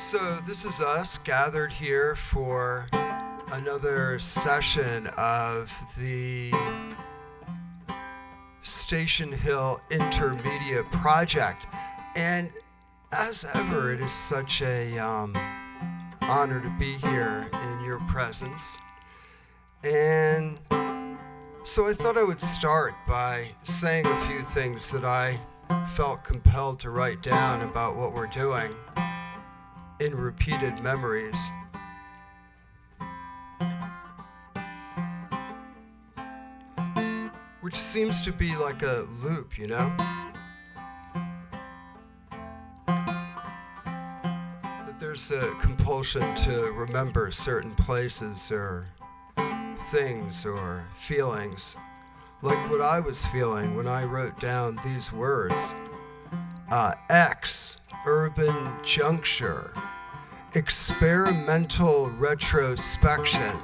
So this is us gathered here for another session of the Station Hill Intermedia Project. And as ever, it is such a honor to be here in your presence. And so I thought I would start by saying a few things that I felt compelled to write down about what we're doing in repeated memories. Which seems to be like a loop, you know? That there's a compulsion to remember certain places or things or feelings. Like what I was feeling when I wrote down these words. X, urban juncture, experimental retrospection,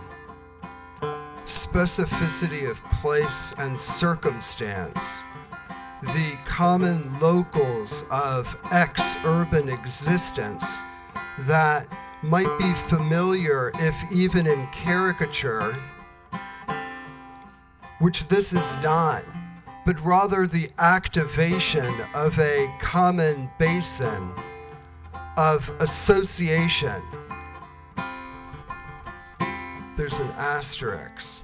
specificity of place and circumstance, the common locals of X-urban existence that might be familiar if even in caricature, which this is not, but rather the activation of a common basin of association. There's an asterisk.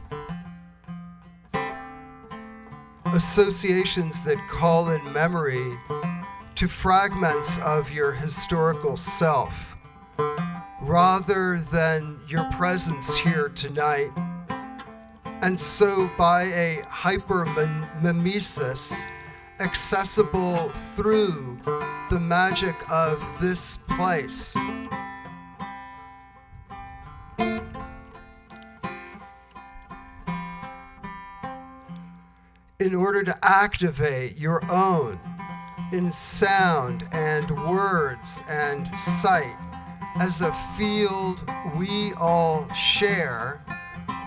Associations that call in memory to fragments of your historical self, rather than your presence here tonight. And so by a hypermimesis, accessible through the magic of this place. In order to activate your own in sound and words and sight as a field we all share,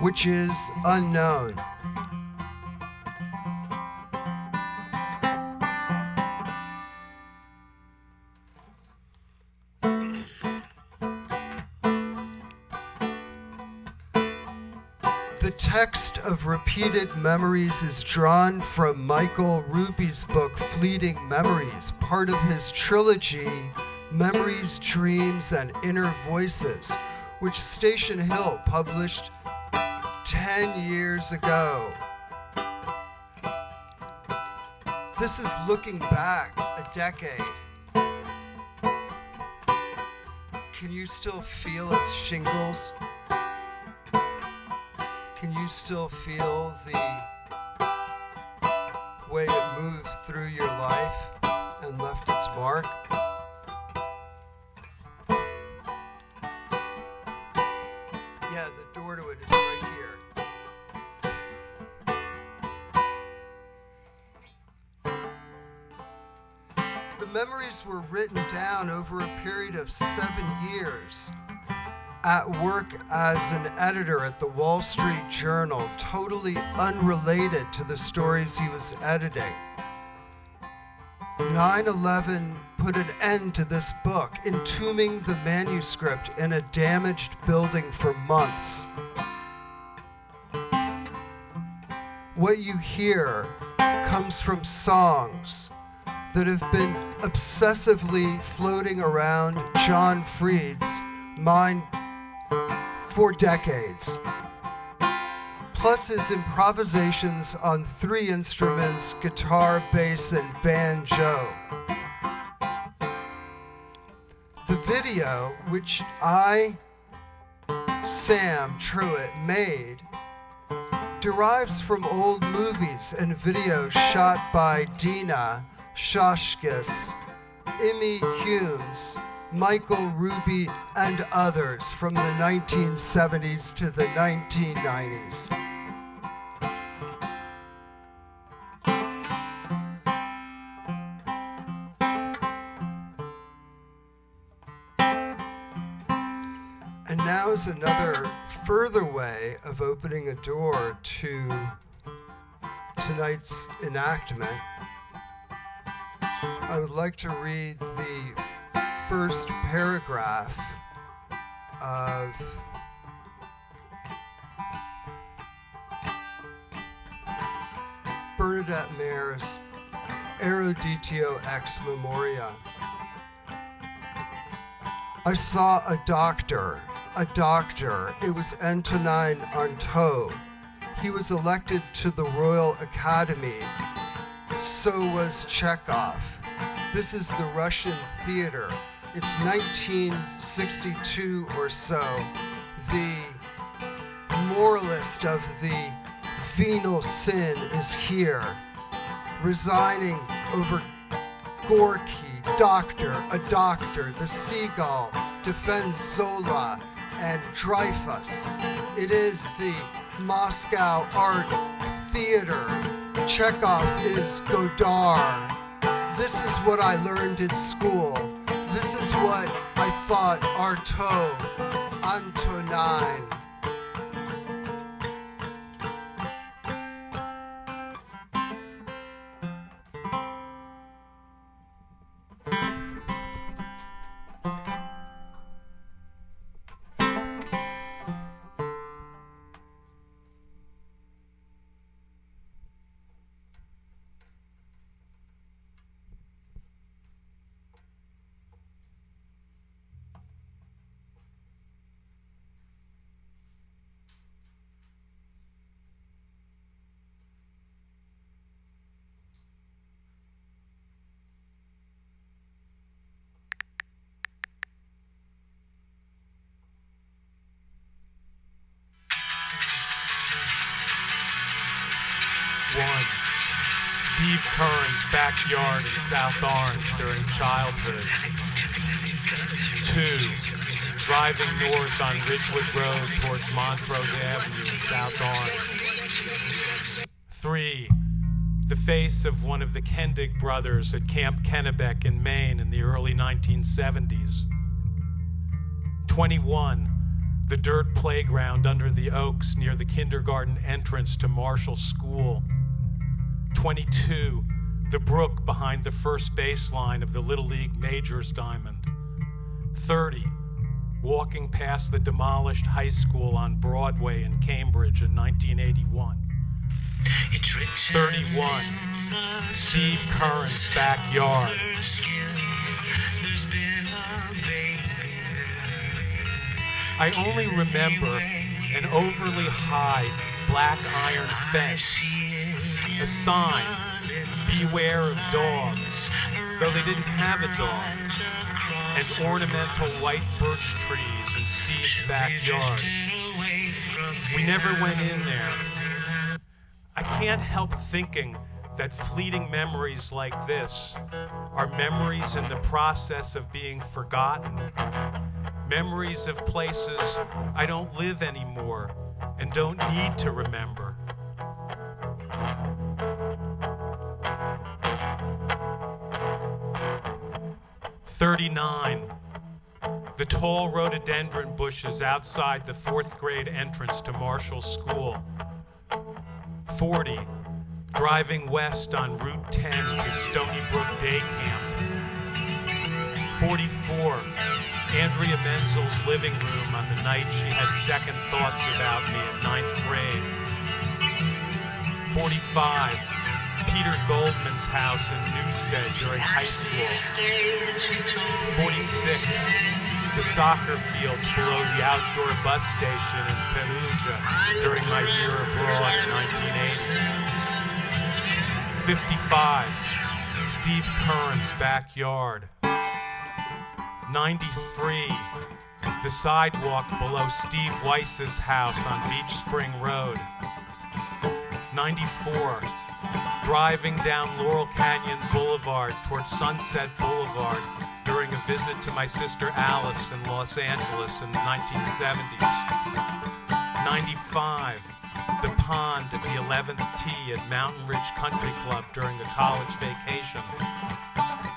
which is unknown. The text of Repeated Memories is drawn from Michael Ruby's book Fleeting Memories, part of his trilogy Memories, Dreams, and Inner Voices, which Station Hill published 10 years ago. This is looking back a decade. Can you still feel its shingles? Can you still feel the way it moved through your life and left its mark? Yeah, the door to it is right here. The memories were written down over a period of 7 years. At work as an editor at the Wall Street Journal, totally unrelated to the stories he was editing. 9/11 put an end to this book, entombing the manuscript in a damaged building for months. What you hear comes from songs that have been obsessively floating around John Fried's mind for decades, plus his improvisations on 3 instruments, guitar, bass, and banjo. The video, which Sam Truitt, made, derives from old movies and videos shot by Dina Shoshkis, Emmy Humes, Michael Ruby, and others from the 1970s to the 1990s. And now is another further way of opening a door to tonight's enactment. I would like to read the first paragraph of Bernadette Mayer's Eruditio ex memoria. I saw a doctor. It was Antonin Artaud. He was elected to the Royal Academy. So was Chekhov. This is the Russian theater. It's 1962 or so. The moralist of the venal sin is here, resigning over Gorky, a doctor. The seagull defends Zola and Dreyfus. It is the Moscow Art Theater. Chekhov is Godard. This is what I learned in school. This is what I thought Artaud, Antonin. Steve Curran's backyard in South Orange during childhood. 2. Driving north on Ridgewood Road towards Montrose Avenue in South Orange. 3. The face of one of the Kendig brothers at Camp Kennebec in Maine in the early 1970s. 21. The dirt playground under the oaks near the kindergarten entrance to Marshall School. 22, the brook behind the first baseline of the Little League Majors diamond. 30, walking past the demolished high school on Broadway in Cambridge in 1981. 31, Steve Curran's backyard. I only remember an overly high black iron fence, a sign, beware of dogs, though they didn't have a dog, and ornamental white birch trees in Steve's backyard. We never went in there. I can't help thinking that fleeting memories like this are memories in the process of being forgotten, memories of places I don't live anymore and don't need to remember. 39. The tall rhododendron bushes outside the 4th grade entrance to Marshall School. 40. Driving west on Route 10 to Stony Brook Day Camp. 44. Andrea Menzel's living room on the night she had second thoughts about me in 9th grade. 45. Peter Goldman's house in Newstead during high school. 46. The soccer fields below the outdoor bus station in Perugia during my year abroad in 1980. 55. Steve Curran's backyard. 93. The sidewalk below Steve Weiss's house on Beach Spring Road. 94. Driving down Laurel Canyon Boulevard towards Sunset Boulevard during a visit to my sister Alice in Los Angeles in the 1970s. 95. The pond at the 11th tee at Mountain Ridge Country Club during the college vacation.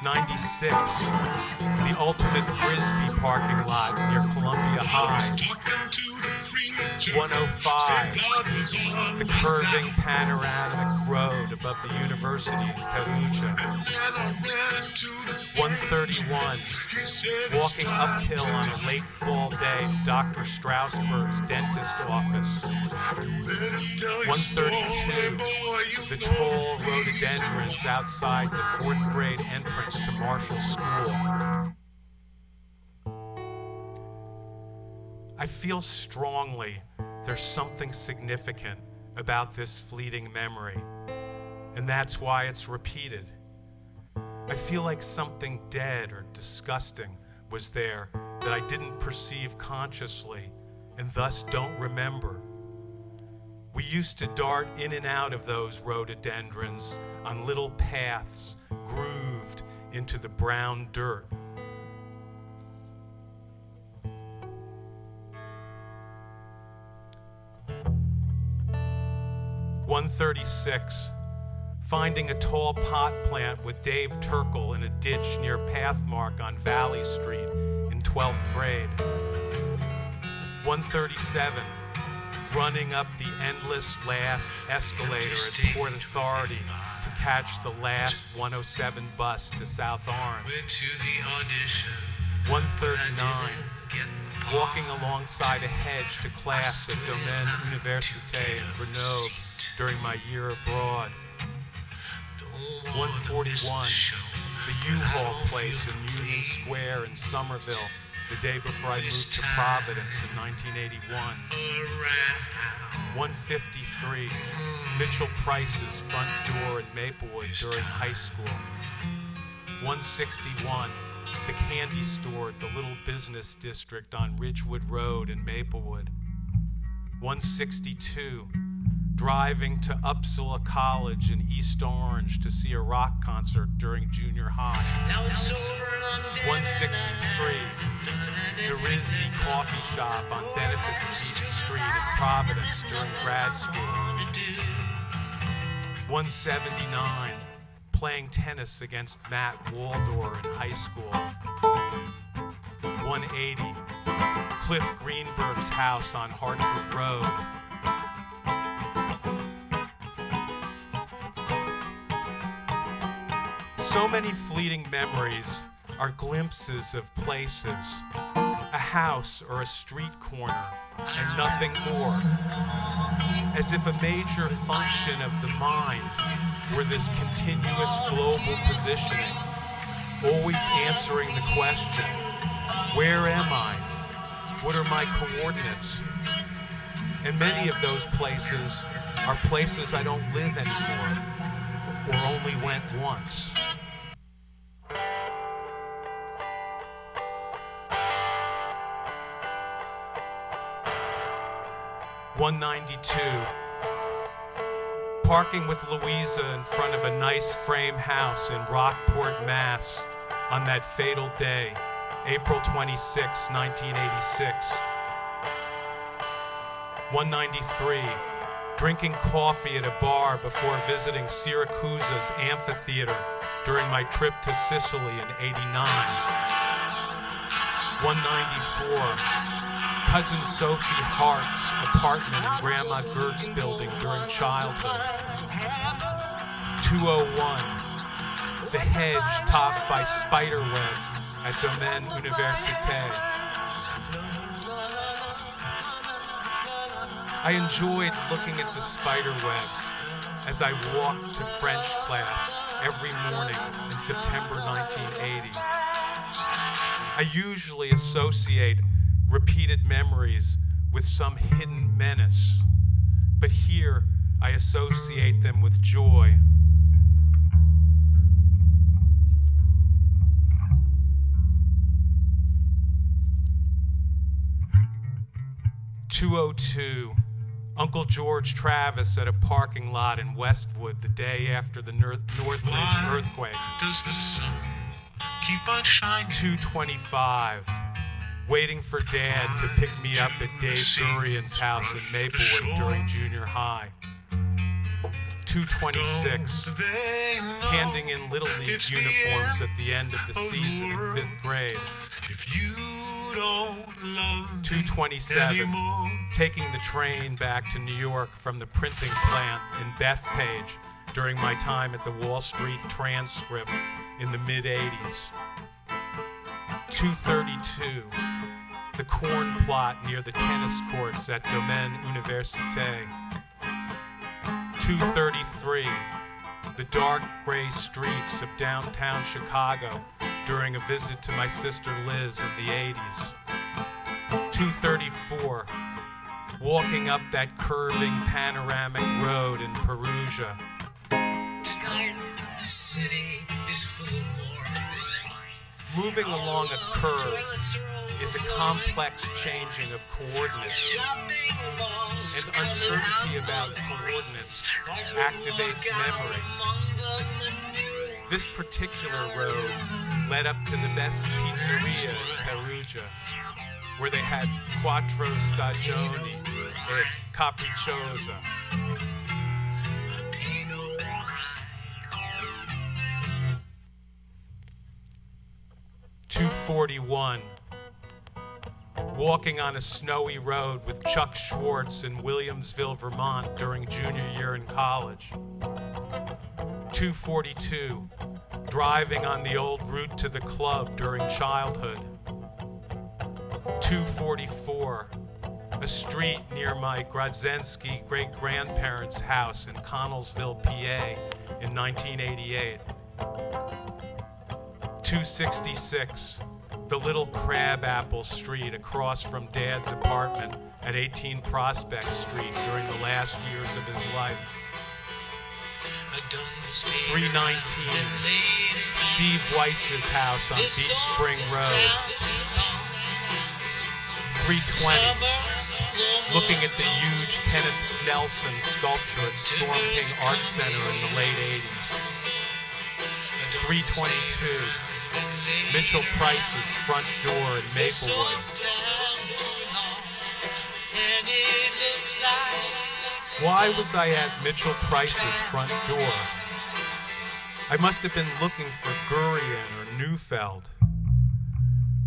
96. The ultimate Frisbee parking lot near Columbia High. 105. The curving panoramic road Road above the university in Perugia. 131, walking uphill on a late fall day to Dr. Strasberg's dentist office. 132, the tall rhododendrons outside the 4th grade entrance to Marshall School. I feel strongly there's something significant about this fleeting memory, and that's why it's repeated. I feel like something dead or disgusting was there that I didn't perceive consciously and thus don't remember. We used to dart in and out of those rhododendrons on little paths grooved into the brown dirt. .136, finding a tall pot plant with Dave Turkle in a ditch near Pathmark on Valley Street in 12th grade. 137, running up the endless last escalator at Port Authority to catch the last 107 bus to South Orange. 139, walking alongside a hedge to class at Domaine Université in Grenoble during my year abroad. 141, the U-Haul place in Union Square in Somerville the day before I moved to Providence in 1981. 153, Mitchell Price's front door in Maplewood during high school. 161, the candy store at the Little Business District on Ridgewood Road in Maplewood. 162, driving to Uppsala College in East Orange to see a rock concert during junior high. 163, the Rizdi coffee shop on Benefit Street in Providence during grad school. 179, playing tennis against Matt Waldor in high school. 180, Cliff Greenberg's house on Hartford Road. So many fleeting memories are glimpses of places, a house or a street corner, and nothing more. As if a major function of the mind were this continuous global positioning, always answering the question, where am I? What are my coordinates? And many of those places are places I don't live anymore, or only went once. .192, parking with Louisa in front of a nice frame house in Rockport, Mass. on that fatal day, April 26, 1986. 193, drinking coffee at a bar before visiting Syracusa's amphitheater during my trip to Sicily in '89. 194, cousin Sophie Hart's apartment in Grandma Gert's building during childhood. 201, the hedge topped by spider webs at Domaine Université. I enjoyed looking at the spider webs as I walked to French class every morning in September 1980. I usually associate repeated memories with some hidden menace, but here I associate them with joy. .202, Uncle George Travis at a parking lot in Westwood the day after the Northridge earthquake. Does the sun keep on shining? .225, waiting for Dad to pick me up at Dave Gurian's house in Maplewood during junior high. .226, handing in Little League uniforms at the end of the season in 5th grade. If you don't love me .227, anymore, taking the train back to New York from the printing plant in Bethpage during my time at the Wall Street Transcript in the mid-'80s. 232, the corn plot near the tennis courts at Domaine Université. 233, the dark gray streets of downtown Chicago during a visit to my sister Liz in the 80s. 234, walking up that curving panoramic road in Perugia. Tonight, the city is full of wars. Moving along a curve is a complex changing of coordinates, and uncertainty about coordinates activates memory. This particular road led up to the best pizzeria in Perugia, where they had quattro stagioni e capricciosa. 241, walking on a snowy road with Chuck Schwartz in Williamsville, Vermont during junior year in college. 242, driving on the old route to the club during childhood. 244, a street near my Grodzensky great-grandparents' house in Connellsville, PA in 1988. 266, the little crabapple street across from Dad's apartment at 18 Prospect Street during the last years of his life. 319, Steve Weiss's house on Beach Spring Road. 320, looking at the huge Kenneth Snelson sculpture at Storm King Art Center in the late 80s. 322, Mitchell Price's front door in Maplewood. Why was I at Mitchell Price's front door? I must have been looking for Gurion or Neufeld.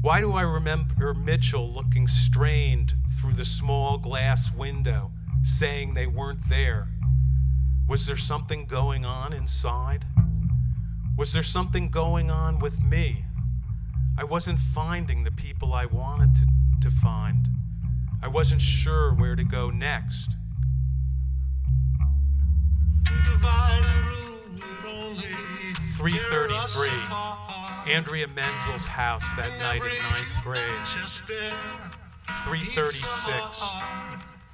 Why do I remember Mitchell looking strained through the small glass window, saying they weren't there? Was there something going on inside? Was there something going on with me? I wasn't finding the people I wanted to find. I wasn't sure where to go next. 333, Andrea Menzel's house that night in 9th grade. 336,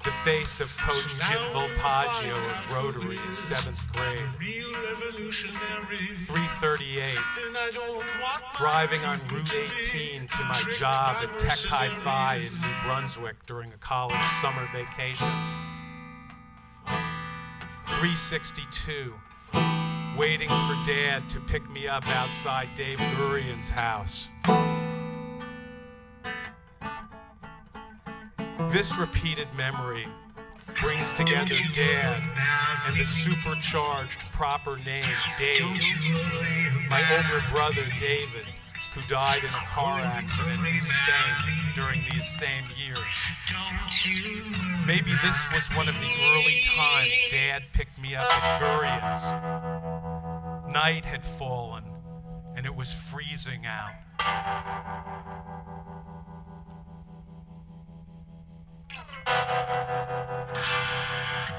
the face of Coach Jim Voltaggio of Rotary in 7th grade. 338, driving on Route 18 to my job at Tech Hi-Fi in New Brunswick during a college summer vacation. 362, waiting for Dad to pick me up outside Dave Gurion's house. This repeated memory brings together Dad and the supercharged proper name Dave, my older brother David, who died in a car accident in Spain during these same years. Maybe this was one of the early times Dad picked me up at Gurion's. Night had fallen, and it was freezing out.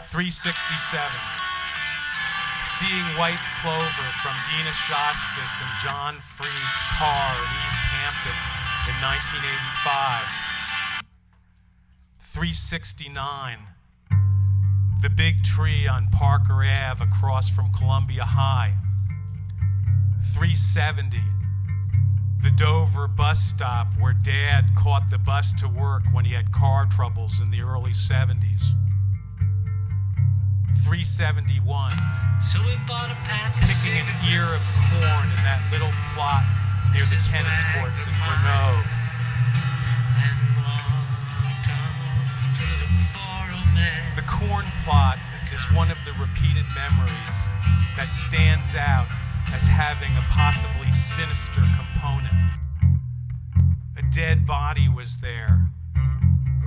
.367, seeing White Clover from Dina Shoshkas and John Freed's car in East Hampton in 1985. 369, the big tree on Parker Ave across from Columbia High. 370, the Dover bus stop where Dad caught the bus to work when he had car troubles in the early 70s. 371, So we bought a pack of picking an ear of corn in that little plot near the tennis courts in Grenoble. and walked off to look for a man. The corn plot is one of the repeated memories that stands out as having a possibly sinister component. A dead body was there,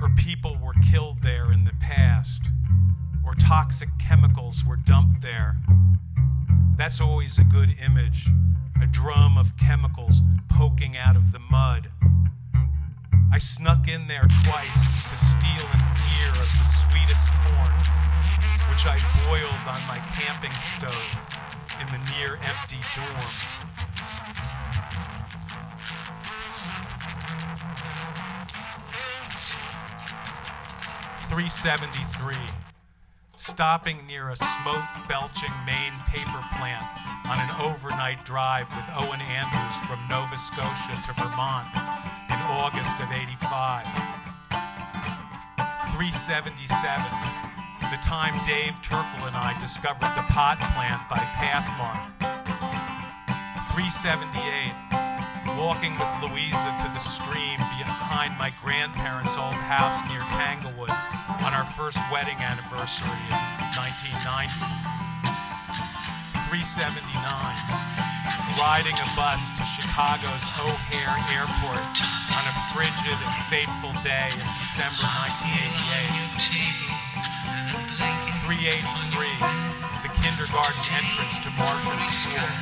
or people were killed there in the past, or toxic chemicals were dumped there, That's always a good image, a drum of chemicals poking out of the mud. I snuck in there twice to steal an ear of the sweetest corn, which I boiled on my camping stove in the near-empty dorm. .373, stopping near a smoke-belching Maine paper plant on an overnight drive with Owen Andrews from Nova Scotia to Vermont in August of '85. .377, the time Dave Turkle and I discovered the pot plant by Pathmark. .378, walking with Louisa to the stream behind my grandparents' old house near Tanglewood on our first wedding anniversary in 1990. .379, riding a bus to Chicago's O'Hare Airport on a frigid and fateful day in December 1988. .383, the kindergarten entrance to Marshall's school.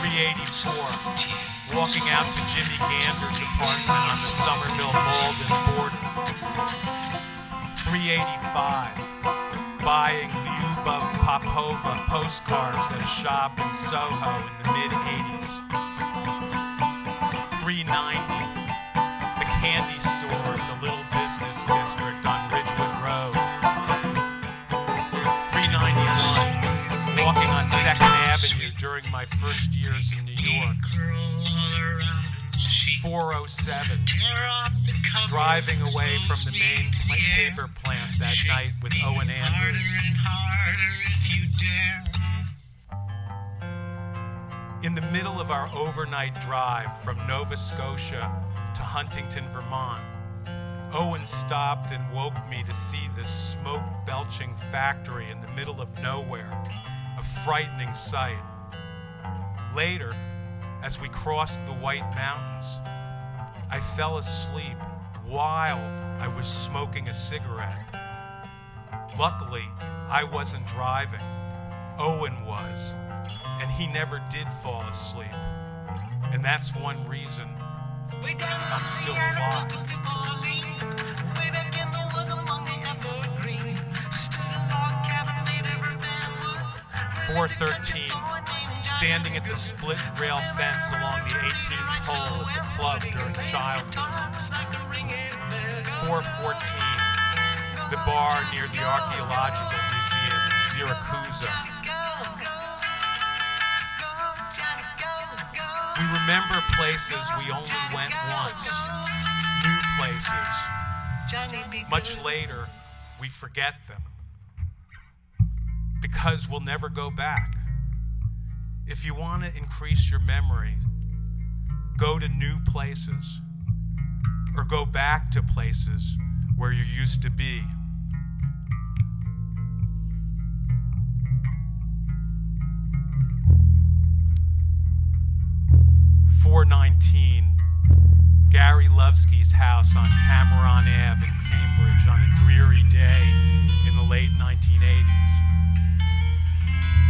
.384, walking out to Jimmy Gander's apartment on the Somerville-Malden border. .385, buying Lyubov Popova postcards at a shop in Soho in the mid-'80s. .390, the candy store in the Little Business District on Ridgewood Road. .391, walking on 2nd Avenue during my first years in New York. .407, driving away from the Maine paper plant that night with Owen Andrews. In the middle of our overnight drive from Nova Scotia to Huntington, Vermont, Owen stopped and woke me to see this smoke-belching factory in the middle of nowhere, a frightening sight. Later, as we crossed the White Mountains, I fell asleep while I was smoking a cigarette. Luckily, I wasn't driving. Owen was, and he never did fall asleep. And that's one reason I'm still alive. .413, standing at the split rail fence along the 18th hole of the club during childhood. .414, the bar near the Archaeological Museum in Syracuse. We remember places we only went once, new places. Much later, we forget them, because we'll never go back. If you want to increase your memory, go to new places, or go back to places where you used to be. .419, Gary Lovsky's house on Cameron Ave in Cambridge on a dreary day in the late 1980s.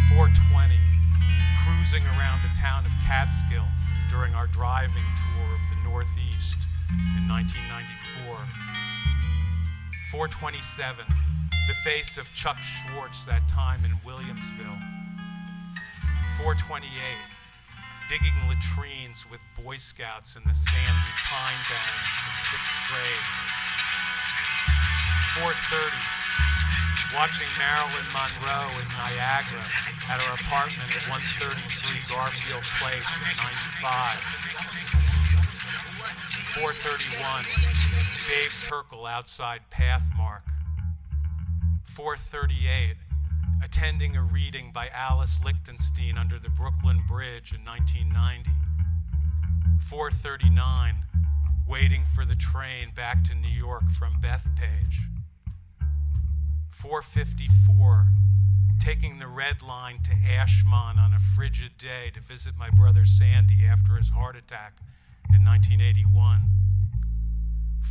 .420, cruising around the town of Catskill during our driving tour of the Northeast in 1994. .427, the face of Chuck Schwartz that time in Williamsville. .428, digging latrines with Boy Scouts in the sandy pine barrens in 6th grade. .430, watching Marilyn Monroe in Niagara at her apartment at 133 Garfield Place in '95. .431, Dave Turkle outside Pathmark. .438, attending a reading by Alice Lichtenstein under the Brooklyn Bridge in 1990. .439, waiting for the train back to New York from Bethpage. .454, taking the Red Line to Ashmont on a frigid day to visit my brother Sandy after his heart attack in 1981.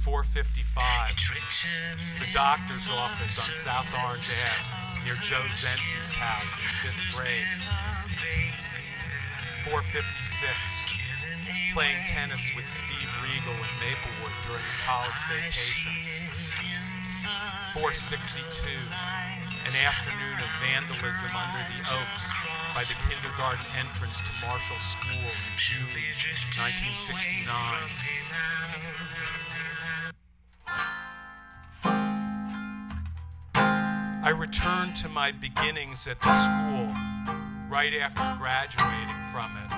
4:55, the doctor's office on South Orange Ave near Joe Zenti's house in 5th grade. 4:56, playing tennis with Steve Regal in Maplewood during a college vacation. 4:62, an afternoon of vandalism under the Oaks by the kindergarten entrance to Marshall School in June 1969. I returned to my beginnings at the school right after graduating from it.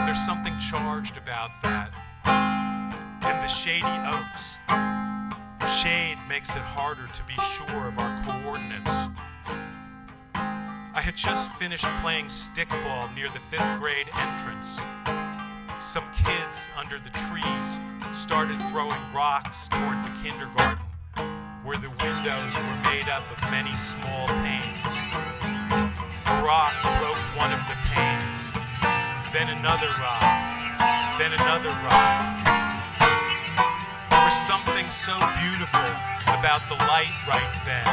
There's something charged about that. And the shady Oaks. Shade makes it harder to be sure of our coordinates. I had just finished playing stickball near the 5th grade entrance. Some kids under the trees started throwing rocks toward the kindergarten, where the windows were made up of many small panes. A rock broke one of the panes, then another rock, then another rock. There was something so beautiful about the light right then,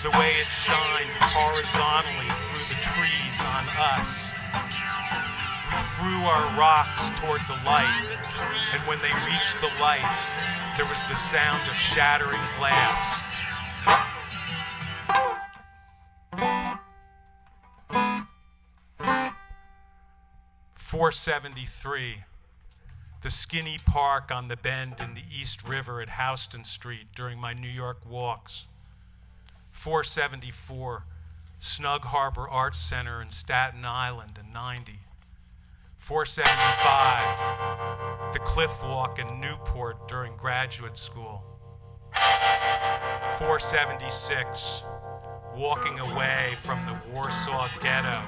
the way it shined horizontally through the trees on us. We threw our rocks toward the light, and when they reached the light, there was the sound of shattering glass. .473, the skinny park on the bend in the East River at Houston Street during my New York walks. 474, Snug Harbor Arts Center in Staten Island in 90. 475, the Cliff Walk in Newport during graduate school. 476, walking away from the Warsaw Ghetto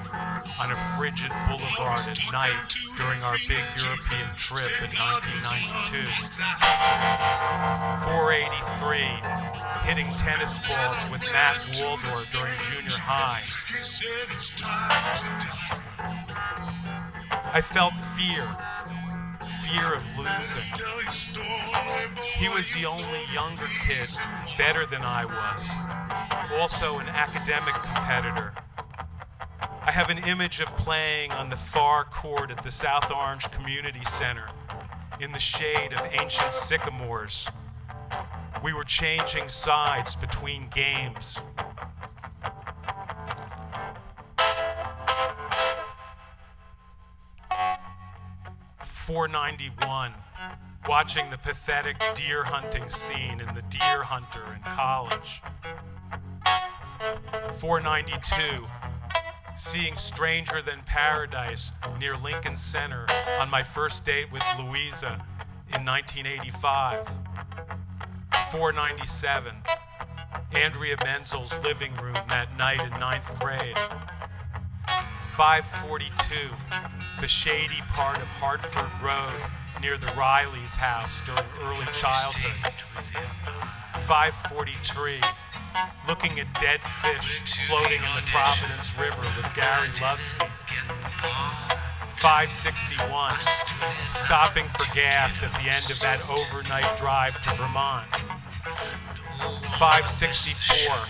on a frigid boulevard at night during our big European trip in 1992. 483, hitting tennis balls with Matt Waldor during junior high. I felt fear of losing. He was the only younger kid better than I was, also an academic competitor. I have an image of playing on the far court at the South Orange Community Center in the shade of ancient sycamores. We were changing sides between games. .491, watching the pathetic deer hunting scene in The Deer Hunter in college. .492, seeing Stranger Than Paradise near Lincoln Center on my first date with Louisa in 1985. .497, Andrea Menzel's living room that night in 9th grade. .542, the shady part of Hartford Road near the Riley's house during early childhood. .543, looking at dead fish floating in the Providence River with Gary Lovesky. .561, stopping for gas at the end of that overnight drive to Vermont. .564,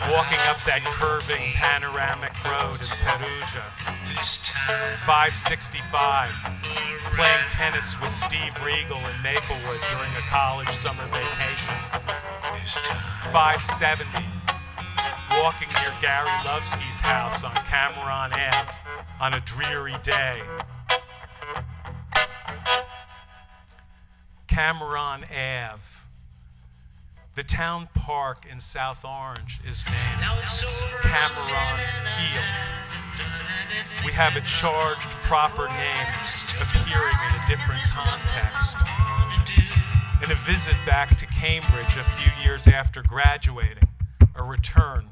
walking up that curving panoramic road in Perugia. .565, playing tennis with Steve Regal in Maplewood during a college summer vacation. .570, walking near Gary Lovesky's house on Cameron Ave on a dreary day. Cameron Ave. The town park in South Orange is named Cameron Field. We have a charged proper name appearing in a different context. In a visit back to Cambridge a few years after graduating, a return.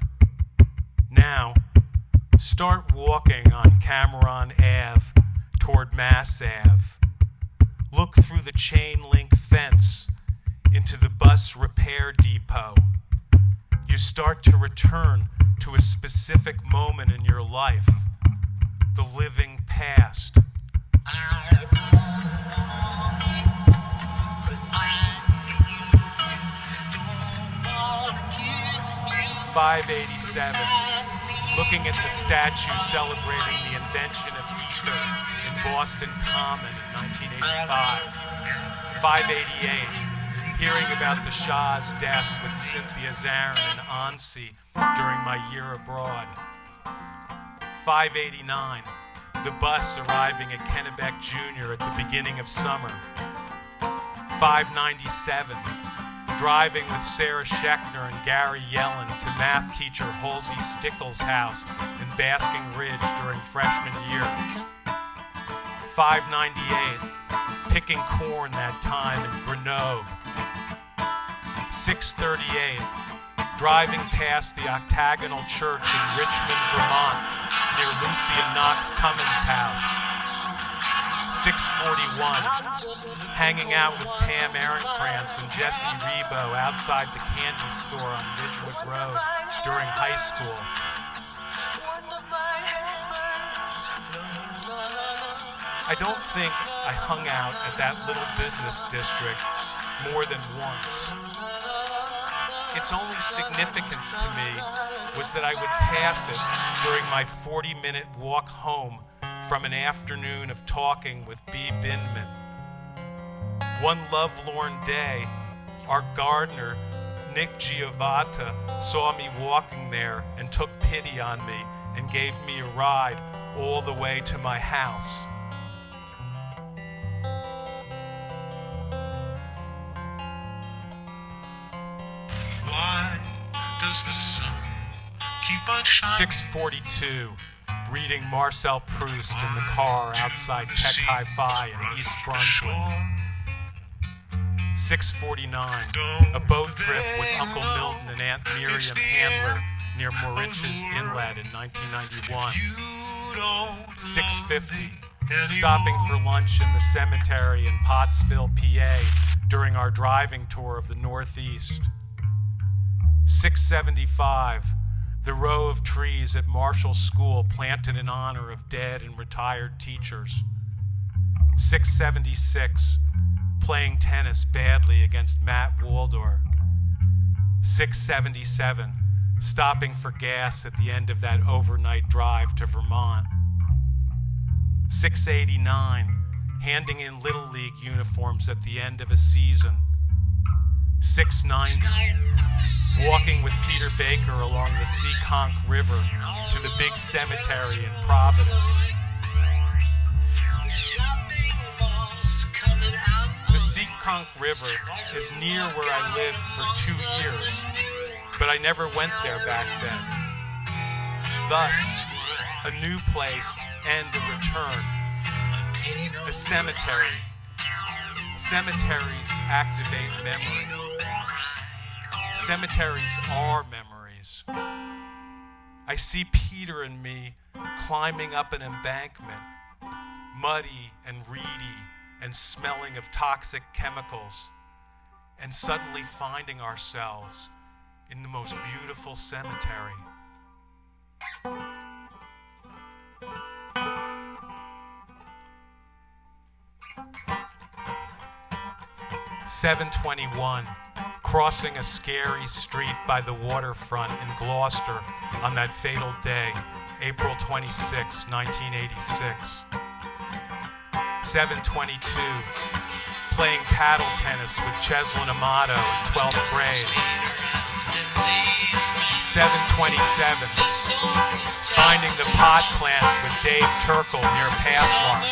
Now, start walking on Cameron Ave toward Mass Ave. Look through the chain link fence into the bus repair depot. You start to return to a specific moment in your life, the living past. 587, looking at the statue celebrating the invention of ether in Boston Common in 1985. 588, hearing about the Shah's death with Cynthia Zarin and Ansi during my year abroad. 589, the bus arriving at Kennebec Jr. at the beginning of summer. 597, driving with Sarah Schechner and Gary Yellen to math teacher Halsey Stickles' house in Basking Ridge during freshman year. 598, picking corn that time in Grenoble. 638, driving past the Octagonal Church in Richmond, Vermont, near Lucy and Knox Cummins' house. 641, hanging out with Pam Ehrenkrantz and Jesse Rebo outside the candy store on Ridgewood Road during high school. I don't think I hung out at that little business district more than once. Its only significance to me was that I would pass it during my 40-minute walk home from an afternoon of talking with B. Binman. One lovelorn day, our gardener, Nick Giovata, saw me walking there and took pity on me and gave me a ride all the way to my house. Why does the sun keep on shining? 642, reading Marcel Proust in the car outside Tech Hi-Fi in East Brunswick. 649, a boat trip with Uncle Milton and Aunt Miriam Handler near Moriches Inlet in 1991. 650, stopping for lunch in the cemetery in Pottsville, PA during our driving tour of the Northeast. 675, the row of trees at Marshall School planted in honor of dead and retired teachers. 676, playing tennis badly against Matt Waldor. 677, stopping for gas at the end of that overnight drive to Vermont. 689, handing in Little League uniforms at the end of a season. 690, walking with Peter Baker along the Seekonk River to the big cemetery in Providence. The Seekonk River is near where I lived for 2 years, but I never went there back then. Thus, a new place and a return. A cemetery. Cemeteries activate memory. Cemeteries are memories. I see Peter and me climbing up an embankment, muddy and reedy and smelling of toxic chemicals, and suddenly finding ourselves in the most beautiful cemetery. 721, crossing a scary street by the waterfront in Gloucester on that fatal day, April 26, 1986. 722, playing paddle tennis with Cheslin Amato in 12th grade. 727, finding the pot plant with Dave Turkle near Pathmark.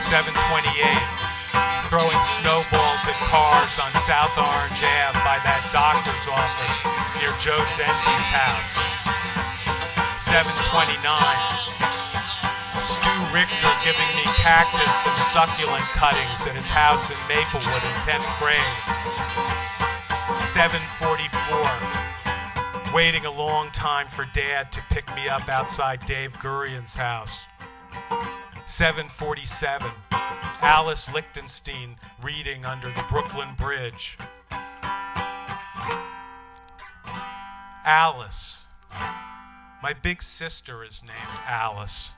728, throwing snowballs at cars on South Orange Ave by that doctor's office near Joe Zenzi's house. 729, Stu Richter giving me cactus and succulent cuttings at his house in Maplewood in 10th grade. 744, waiting a long time for Dad to pick me up outside Dave Gurian's house. 747, Alice Lichtenstein reading under the Brooklyn Bridge. Alice. My big sister is named Alice.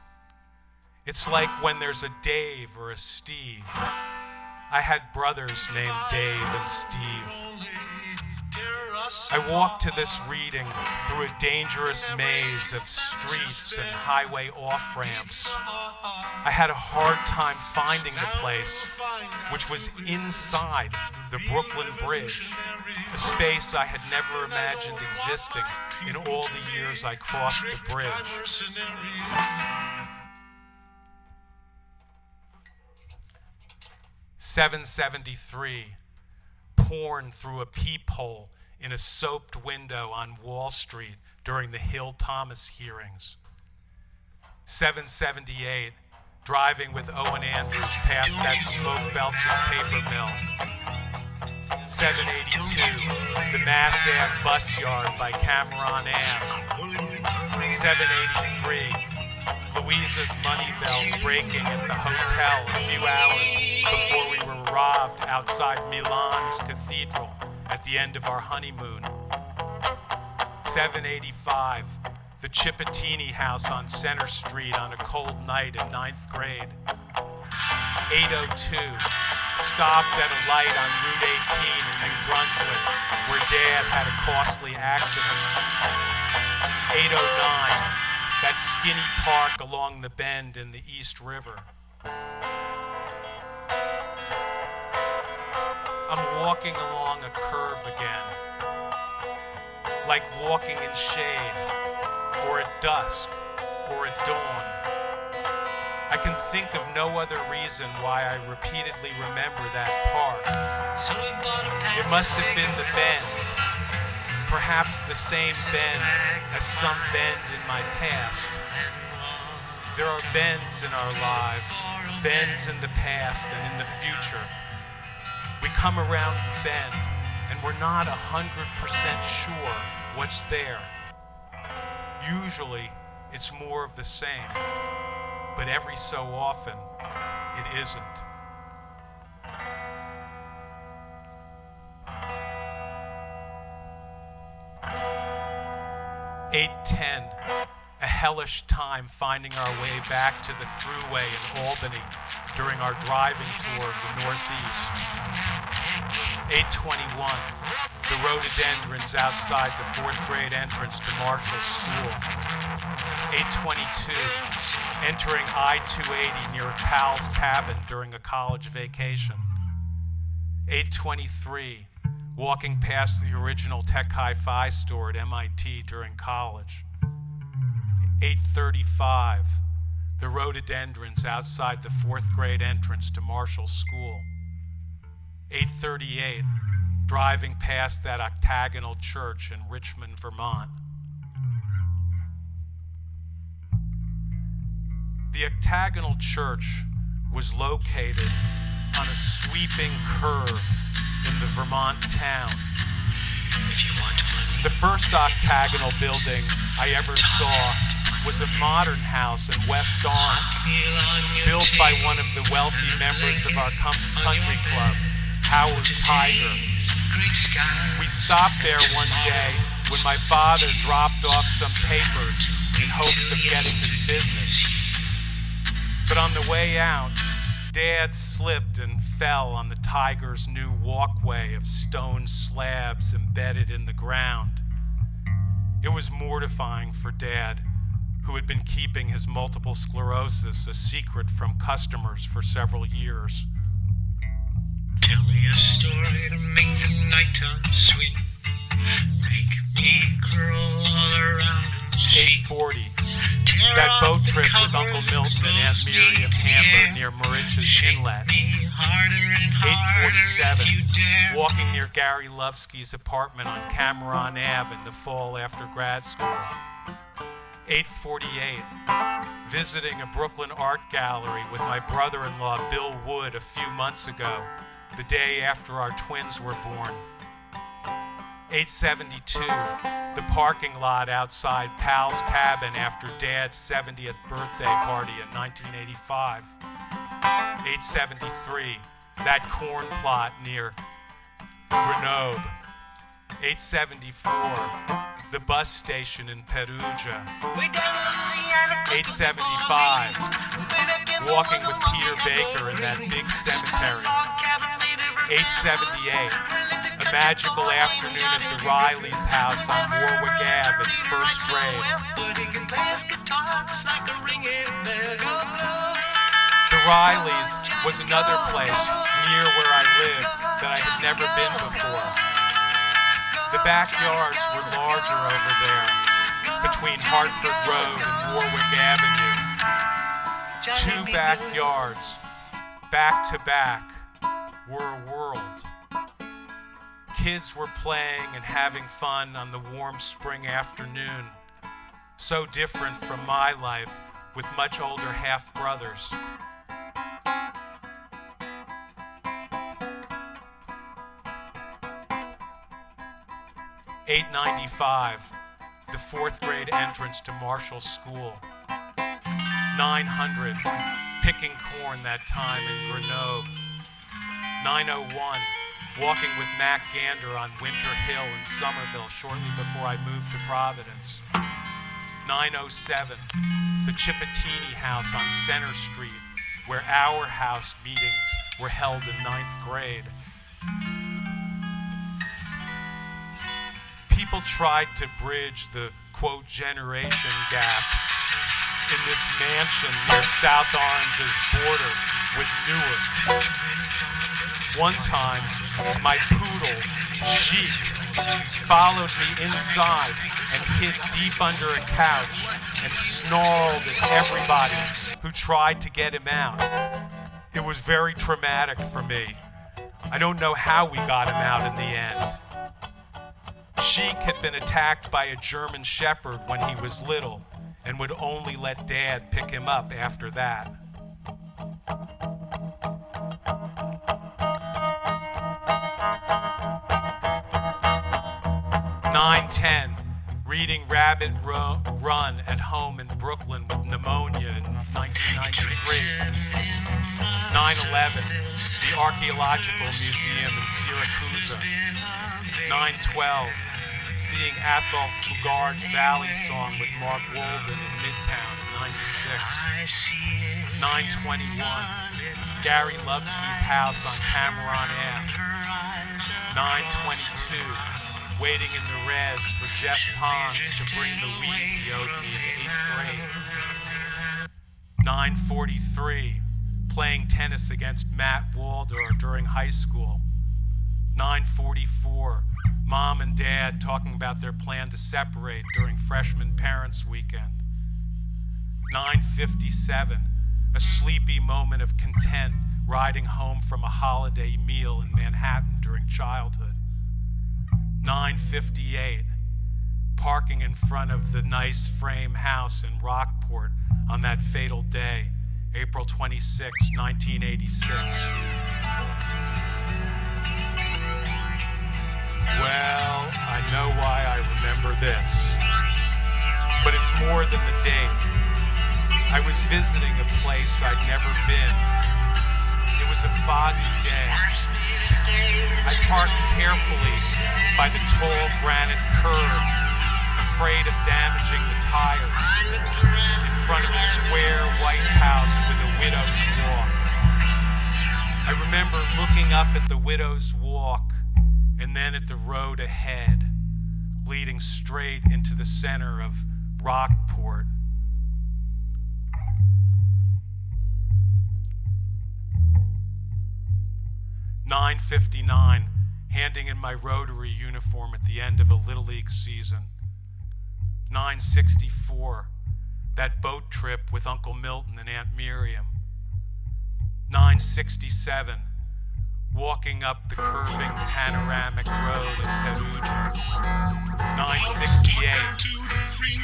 It's like when there's a Dave or a Steve. I had brothers named Dave and Steve. I walked to this reading through a dangerous maze of streets and highway off-ramps. I had a hard time finding the place, which was inside the Brooklyn Bridge, a space I had never imagined existing in all the years I crossed the bridge. 773, porn through a peephole in a soaped window on Wall Street during the Hill Thomas hearings. 778, driving with Owen Andrews past that smoke-belching paper mill. 782, the Mass Ave bus yard by Cameron Ave. 783, Louisa's money belt breaking at the hotel a few hours before we were robbed outside Milan's cathedral at the end of our honeymoon. 785, the Cipottini house on Center Street on a cold night in 9th grade. 802, stopped at a light on Route 18 in New Brunswick where Dad had a costly accident. 809, that skinny park along the bend in the East River. I'm walking along a curve again, like walking in shade, or at dusk, or at dawn. I can think of no other reason why I repeatedly remember that park. It must have been the bend, perhaps the same bend as some bend in my past. There are bends in our lives, bends in the past and in the future. We come around the bend and we're not 100% sure what's there. Usually it's more of the same, but every so often it isn't. $8:10, a hellish time finding our way back to the thruway in Albany during our driving tour of the Northeast. 8:21, the rhododendrons outside the 4th grade entrance to Marshall School. 8:22, entering I-280 near Pal's cabin during a college vacation. 8:23, walking past the original Tech Hi-Fi store at MIT during college. 8:35, the rhododendrons outside the 4th grade entrance to Marshall School. 8:38, driving past that octagonal church in Richmond, Vermont. The octagonal church was located on a sweeping curve in the Vermont town. If you want money, The first octagonal building I ever saw was a modern house in West Orange, feel on your built by tail. one of the wealthy members of our country club, Howard Tiger. Great sky. We stopped there one day when my father dropped off some papers in hopes of getting his business. But on the way out, Dad slipped and fell on the Tiger's new walkway of stone slabs embedded in the ground. It was mortifying for Dad, who had been keeping his multiple sclerosis a secret from customers for several years. Tell me a story to make the nighttime sweet. Make me curl all around and see. 840, Tear that off boat the trip with covers, Uncle Milton and Aunt expose me Miriam to the Hamber air. near Mauritius Shake Inlet. me harder and harder 847, if you dare. walking near Gary Lovsky's apartment on Cameron Ave in the fall after grad school. 848, visiting a Brooklyn art gallery with my brother-in-law Bill Wood a few months ago, the day after our twins were born. 872, the parking lot outside Pal's cabin after Dad's 70th birthday party in 1985. 873, that corn plot near Grenoble. 874, the bus station in Perugia. 875, walking with Peter Baker in that big cemetery. 878, a A magical afternoon at the Riley's house on Warwick Ave in first grade. The Riley's was another place near where I lived that I had never been before. The backyards were larger over there, between Hartford Road and Warwick Avenue. 2 backyards, back to back, were a world. Kids were playing and having fun on the warm spring afternoon, so different from my life with much older half-brothers. $8.95, the 4th grade entrance to Marshall School. 900, picking corn that time in Grenoble. 901, walking with Mac Gander on Winter Hill in Somerville shortly before I moved to Providence. 907, the Chippettini house on Center Street, where our house meetings were held in 9th grade. People tried to bridge the, quote, generation gap in this mansion near South Orange's border with Newark. One time, my poodle, Sheik, followed me inside and hid deep under a couch and snarled at everybody who tried to get him out. It was very traumatic for me. I don't know how we got him out in the end. Sheik had been attacked by a German Shepherd when he was little and would only let Dad pick him up after that. $9.10, reading Rabbit Run at home in Brooklyn with pneumonia in 1993. $9.11, the Archaeological Museum in Syracuse. $9.12, seeing Athol Fugard's Valley Song with Mark Walden in Midtown in 96. $9.21, Gary Lovsky's house on Cameron Ave. $9.22, waiting in the res for Jeff Pons to bring the weed he owed me in 8th grade. $9.43, playing tennis against Matt Waldor during high school. $9.44, Mom and Dad talking about their plan to separate during freshman parents' weekend. $9.57, a sleepy moment of content riding home from a holiday meal in Manhattan during childhood. $9.58, parking in front of the nice frame house in Rockport on that fatal day, April 26, 1986. Well, I know why I remember this, but it's more than the date. I was visiting a place I'd never been. It was a foggy day. I parked carefully by the tall granite curb, afraid of damaging the tires, in front of a square white house with a widow's walk. I remember looking up at the widow's walk and then at the road ahead, leading straight into the center of Rockport. $9.59, handing in my Rotary uniform at the end of a Little League season. $9.64, that boat trip with Uncle Milton and Aunt Miriam. $9.67, walking up the curving panoramic road in Perugia. $9.68,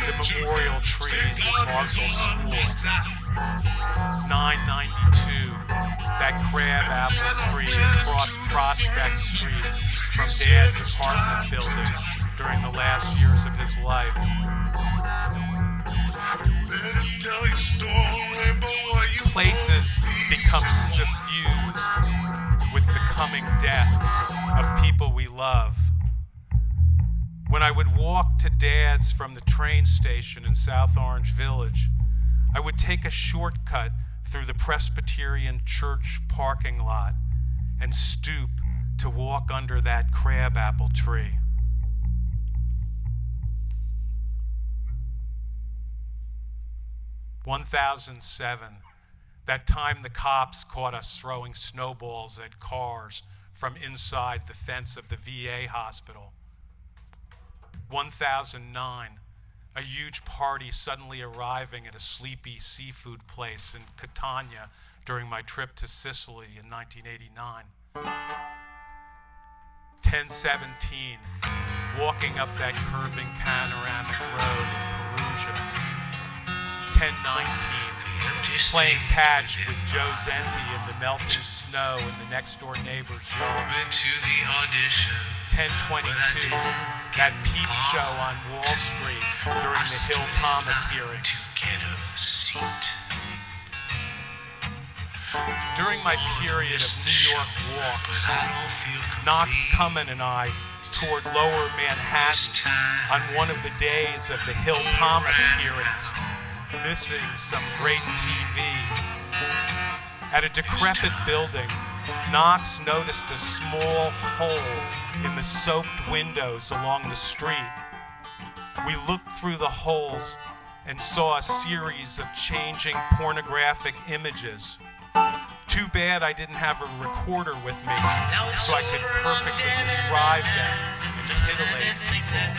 the memorial trees at Marshall School. $9.92, that crabapple tree across Prospect Street from Dad's apartment building during the last years of his life. Places become suffused with the coming deaths of people we love. When I would walk to Dad's from the train station in South Orange Village, I would take a shortcut through the Presbyterian Church parking lot and stoop to walk under that crabapple tree. "2007, that time the cops caught us throwing snowballs at cars from inside the fence of the VA hospital. 2009, a huge party suddenly arriving at a sleepy seafood place in Catania during my trip to Sicily in 1989. 1017, walking up that curving panoramic road in Perugia. 1019, playing catch with Joe Zenti in the melting snow in the next-door neighbor's yard. 1022, that peep show on Wall Street during the Hill Thomas hearings. During my period of New York walks, Knox Cummin and I toured Lower Manhattan on one of the days of the Hill Thomas hearings, missing some great TV. At a decrepit building, Knox noticed a small hole in the soaked windows along the street. We looked through the holes and saw a series of changing pornographic images. Too bad I didn't have a recorder with me so I could perfectly describe them and titillate people.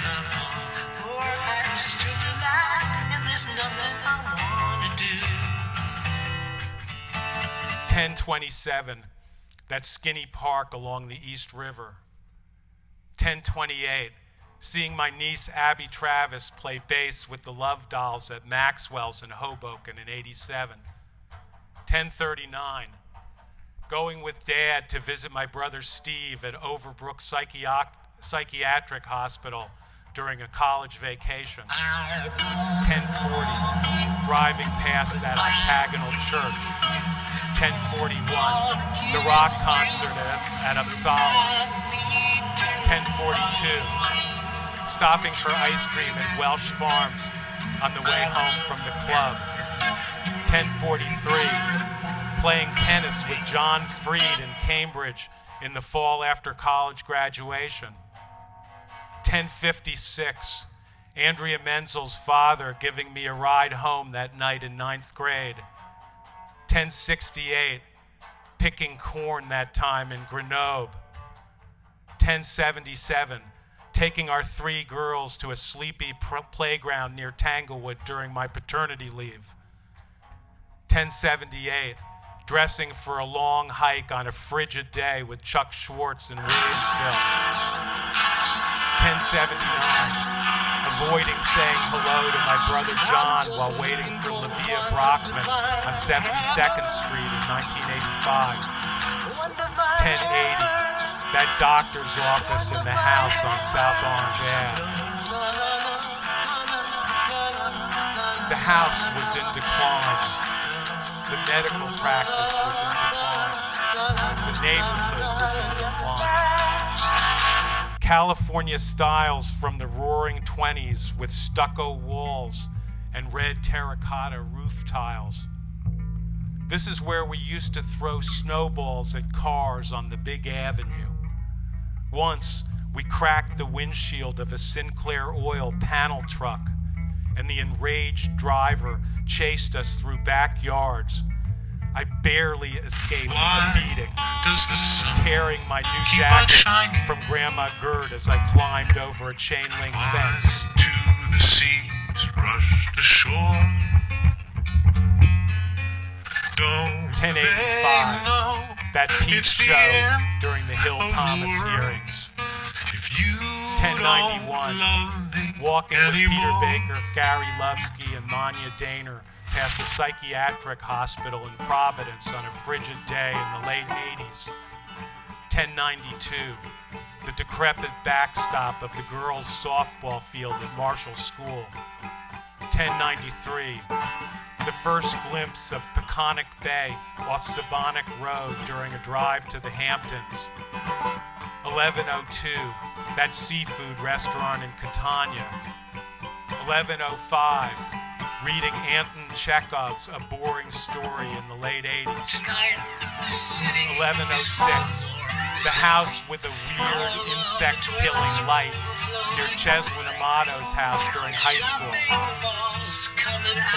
1027, that skinny park along the East River. 1028, seeing my niece Abby Travis play bass with the Love Dolls at Maxwell's in Hoboken in 87. 1039, going with Dad to visit my brother Steve at Overbrook Psychiatric Hospital during a college vacation. 1040, driving past that octagonal church. 1041, the rock concert at Uppsala. 1042, stopping for ice cream at Welsh Farms on the way home from the club. 1043, playing tennis with John Freed in Cambridge in the fall after college graduation. 1056, Andrea Menzel's father giving me a ride home that night in 9th grade. 1068, picking corn that time in Grenoble. 1077, taking our 3 girls to a sleepy playground near Tanglewood during my paternity leave. 1078, dressing for a long hike on a frigid day with Chuck Schwartz in Williamsville. 1079, avoiding saying hello to my brother John while waiting for Livia Brockman on 72nd Street in 1985. 1080, that doctor's office in the house on South Orange Ave. The house was in decline. The medical practice was in decline. The neighborhood was in decline. California styles from the roaring 20s with stucco walls and red terracotta roof tiles. This is where we used to throw snowballs at cars on the big avenue. Once, we cracked the windshield of a Sinclair Oil panel truck, and the enraged driver chased us through backyards. I barely escaped a beating, tearing my new jacket from Grandma Gerd as I climbed over a chain link fence. To the seas rushed ashore. Don't 1085, that peep show during the Hill Thomas hearings. 1091, walking with Peter Baker, Gary Lovsky, and Manya Daner past a psychiatric hospital in Providence on a frigid day in the late 80s. 1092, the decrepit backstop of the girls' softball field at Marshall School. 1093, the first glimpse of Peconic Bay off Sabonic Road during a drive to the Hamptons. 1102, that seafood restaurant in Catania. 1105, reading Anton Chekhov's A Boring Story in the late 80s. 1106, The house with a weird insect-killing light near Cheslin Amato's house during high school.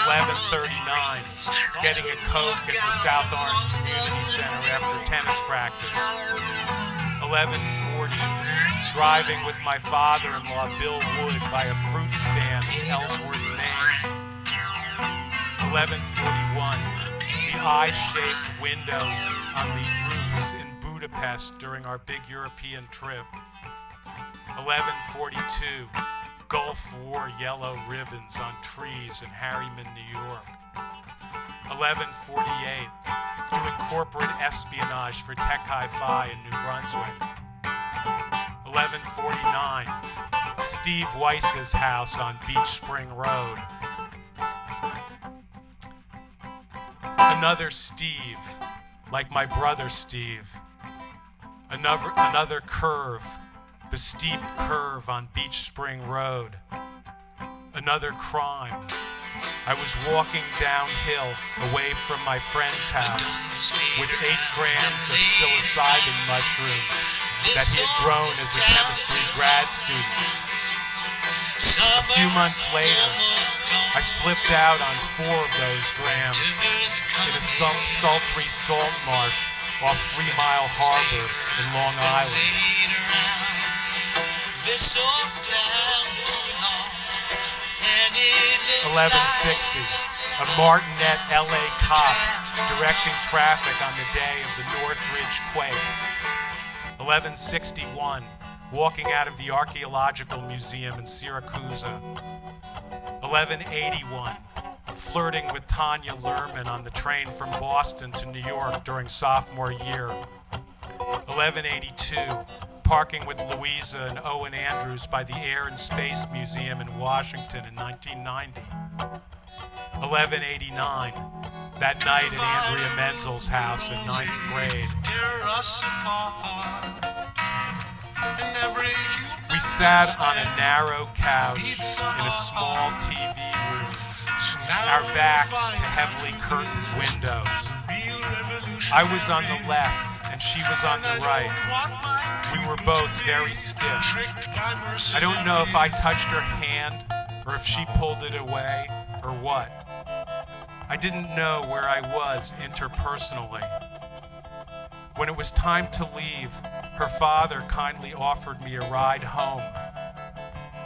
11:39, getting a Coke at the South Orange Community Center after tennis practice. 11:40, driving with my father-in-law Bill Wood by a fruit stand in Ellsworth, Maine. 11:41, the eye-shaped windows on the roofs in Budapest during our big European trip. 11:42, Gulf War yellow ribbons on trees in Harriman, New York. 11:48, doing corporate espionage for Tech Hi-Fi in New Brunswick. 11:49, Steve Weiss's house on Beach Spring Road. Another Steve, like my brother Steve. Another curve, the steep curve on Beach Spring Road. Another crime. I was walking downhill away from my friend's house with 8 grams of psilocybin mushrooms that he had grown as a chemistry grad student. A few months later, I flipped out on 4 of those grams in a sultry salt marsh off 3 Mile Harbor in Long Island. 11:60, a Martinet LA cop directing traffic on the day of the Northridge quake. 11:61, walking out of the Archaeological Museum in Syracuse. 11:81, flirting with Tanya Lerman on the train from Boston to New York during sophomore year. 11:82, parking with Louisa and Owen Andrews by the Air and Space Museum in Washington in 1990. 11:89, that night at Andrea Menzel's house in 9th grade. We sat on a narrow couch in a small TV room, our backs to heavily curtained windows. I was on the left and she was on the right. We were both very stiff. I don't know if I touched her hand or if she pulled it away or what. I didn't know where I was interpersonally. When it was time to leave, her father kindly offered me a ride home.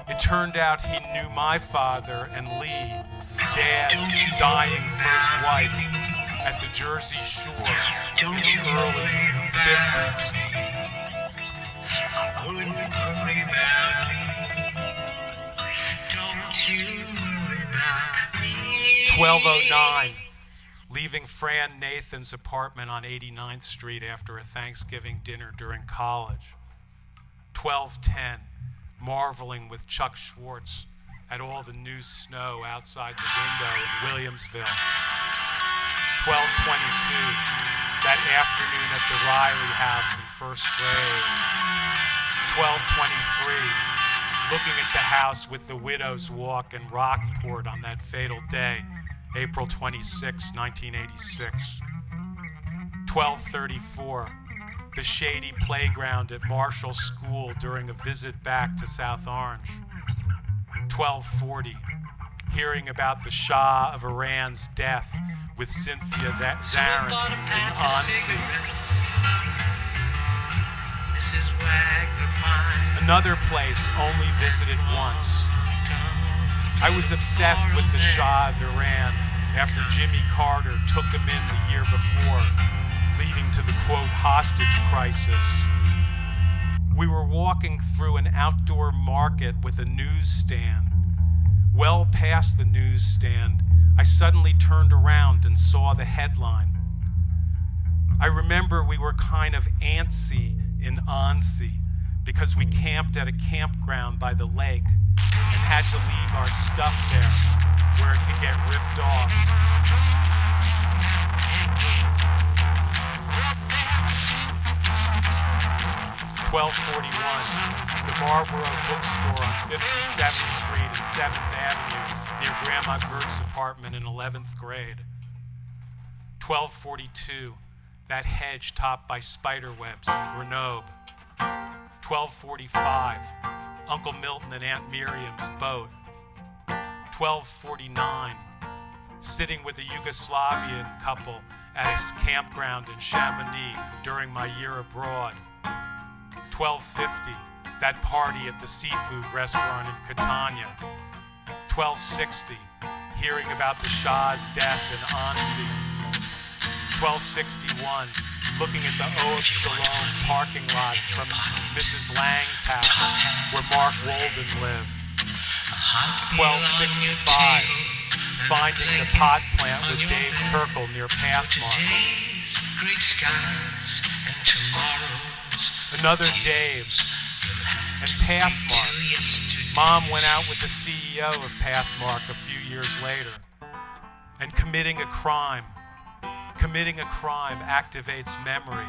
It turned out he knew my father and Lee, Dad's dying first wife, at the Jersey Shore in the early 50s. 12:09, leaving Fran Nathan's apartment on 89th Street after a Thanksgiving dinner during college. 12:10, marveling with Chuck Schwartz at all the new snow outside the window in Williamsville. 12:22, that afternoon at the Riley house in first grade. 12:23, looking at the house with the Widow's Walk in Rockport on that fatal day, April 26, 1986. 12:34, the shady playground at Marshall School during a visit back to South Orange. 12:40, hearing about the Shah of Iran's death with Cynthia Zarin in Annecy. Another place only visited once. I was obsessed with the Shah of Iran after Jimmy Carter took him in the year before, leading to the, quote, hostage crisis. We were walking through an outdoor market with a newsstand. Well past the newsstand, I suddenly turned around and saw the headline. I remember we were kind of antsy in Annecy because we camped at a campground by the lake and had to leave our stuff there where it could get ripped off. 12:41, the Marlboro Bookstore on 57th Street and 7th Avenue near Grandma Gert's apartment in 11th grade. 12:42, that hedge topped by spider webs in Grenoble. 12:45, Uncle Milton and Aunt Miriam's boat. 12:49, sitting with a Yugoslavian couple at a campground in Chamonix during my year abroad. 12:50, that party at the seafood restaurant in Catania. 12:60, hearing about the Shah's death in Annecy. 12:61, looking at the O of Shalom parking lot from Mrs. Lang's house where Mark Walden lived. 12:65, finding the pot plant with Dave Turkle near Pathmark. Great skies and tomorrows. Another Dave's. And Pathmark. Mom went out with the CEO of Pathmark a few years later. And committing a crime activates memory.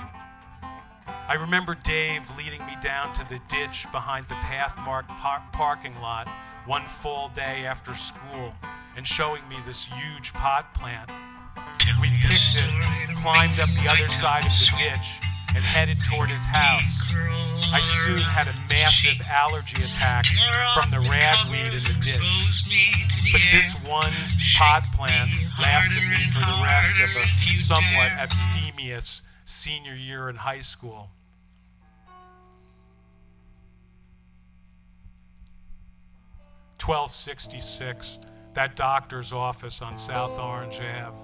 I remember Dave leading me down to the ditch behind the Pathmark parking lot one fall day after school and showing me this huge pot plant. We picked it, climbed up the other side of the ditch, and headed toward his house. I soon had a massive allergy attack from the ragweed in the ditch. But this one pot plant lasted me for the rest of a somewhat abstemious senior year in high school. $12.66, that doctor's office on South Orange Ave.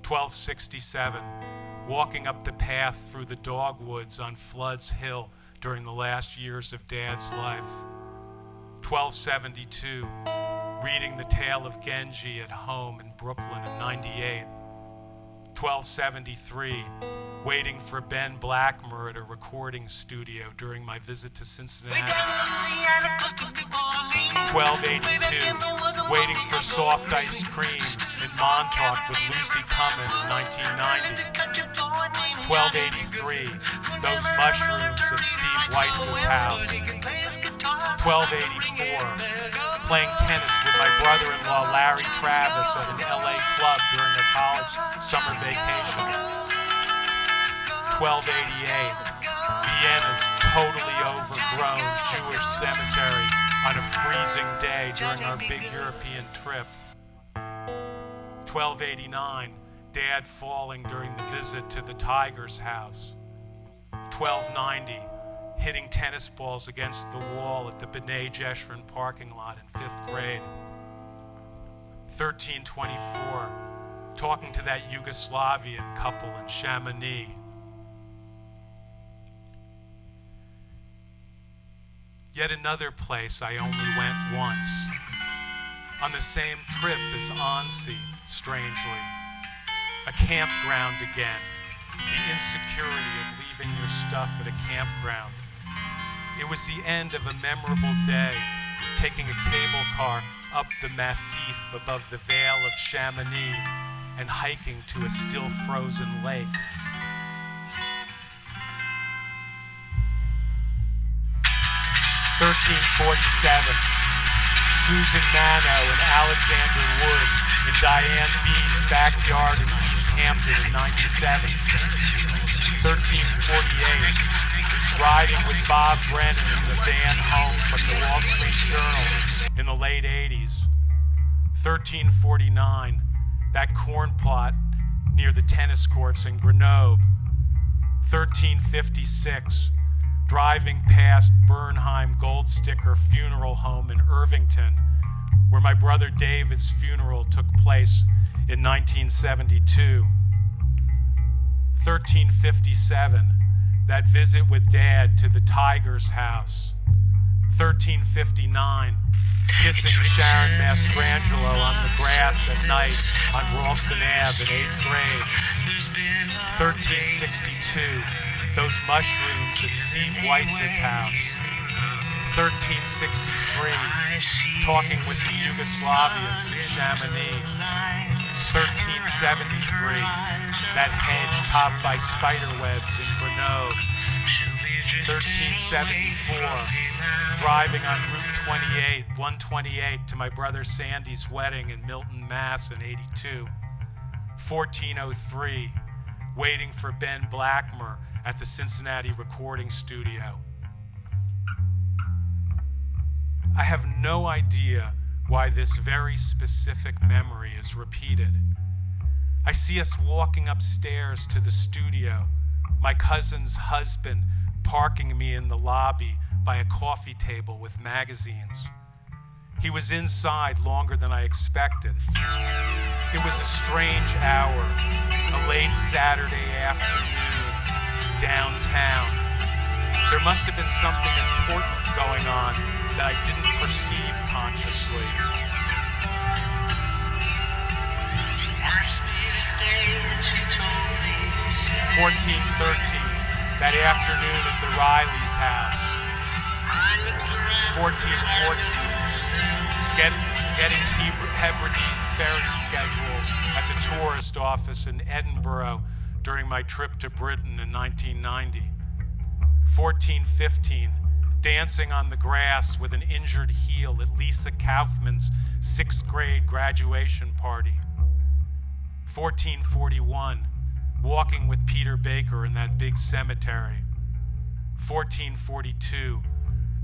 $12.67, walking up the path through the dogwoods on Flood's Hill during the last years of Dad's life. $12.72, reading The Tale of Genji at home in Brooklyn in '98. $12.73, waiting for Ben Blackmer at a recording studio during my visit to Cincinnati. $12.82, waiting for soft ice cream in Montauk with Lucy Cummin in 1990. $12.83, those mushrooms at Steve Weiss's house. $12.84, playing tennis with my brother-in-law Larry Travis at an LA club during a college summer vacation. $12.88, Vienna's totally overgrown Jewish cemetery on a freezing day during our big European trip. $12.89, Dad falling during the visit to the Tiger's house. $12.90, hitting tennis balls against the wall at the B'nai Jeshurun parking lot in 5th grade. $13.24, talking to that Yugoslavian couple in Chamonix. Yet another place I only went once. On the same trip as Annecy, strangely. A campground again. The insecurity of leaving your stuff at a campground. It was the end of a memorable day, taking a cable car up the massif above the Vale of Chamonix and hiking to a still frozen lake. $13.47, Susan Mano and Alexander Wood in Diane B's backyard in East Hampton in '97. $13.48, riding with Bob Brennan in the van home from the Wall Street Journal in the late '80s. $13.49, that corn plot near the tennis courts in Grenoble. $13.56, driving past Bernheim Goldsticker Funeral Home in Irvington, where my brother David's funeral took place in 1972. $13.57, that visit with Dad to the Tiger's house. $13.59, kissing Sharon Mastrangelo on the grass at night on Ralston Ave in 8th grade. $13.62, those mushrooms at Steve Weiss's house. $13.63, talking with the Yugoslavians in Chamonix. $13.73, that hedge topped by spiderwebs in Grenoble. $13.74, driving on Route 128 to my brother Sandy's wedding in Milton, Mass in '82. $14.03, waiting for Ben Blackmer at the Cincinnati recording studio. I have no idea why this very specific memory is repeated. I see us walking upstairs to the studio, my cousin's husband parking me in the lobby by a coffee table with magazines. He was inside longer than I expected. It was a strange hour, a late Saturday afternoon, downtown. There must have been something important going on that I didn't perceive consciously. She asked me to stay and she told me to say 1413, that afternoon at the Riley's house. I looked around 1414, getting Hebrides ferry schedules at the tourist office in Edinburgh during my trip to Britain in 1990. 1415, dancing on the grass with an injured heel at Lisa Kaufman's 6th grade graduation party. 1441, walking with Peter Baker in that big cemetery. 1442,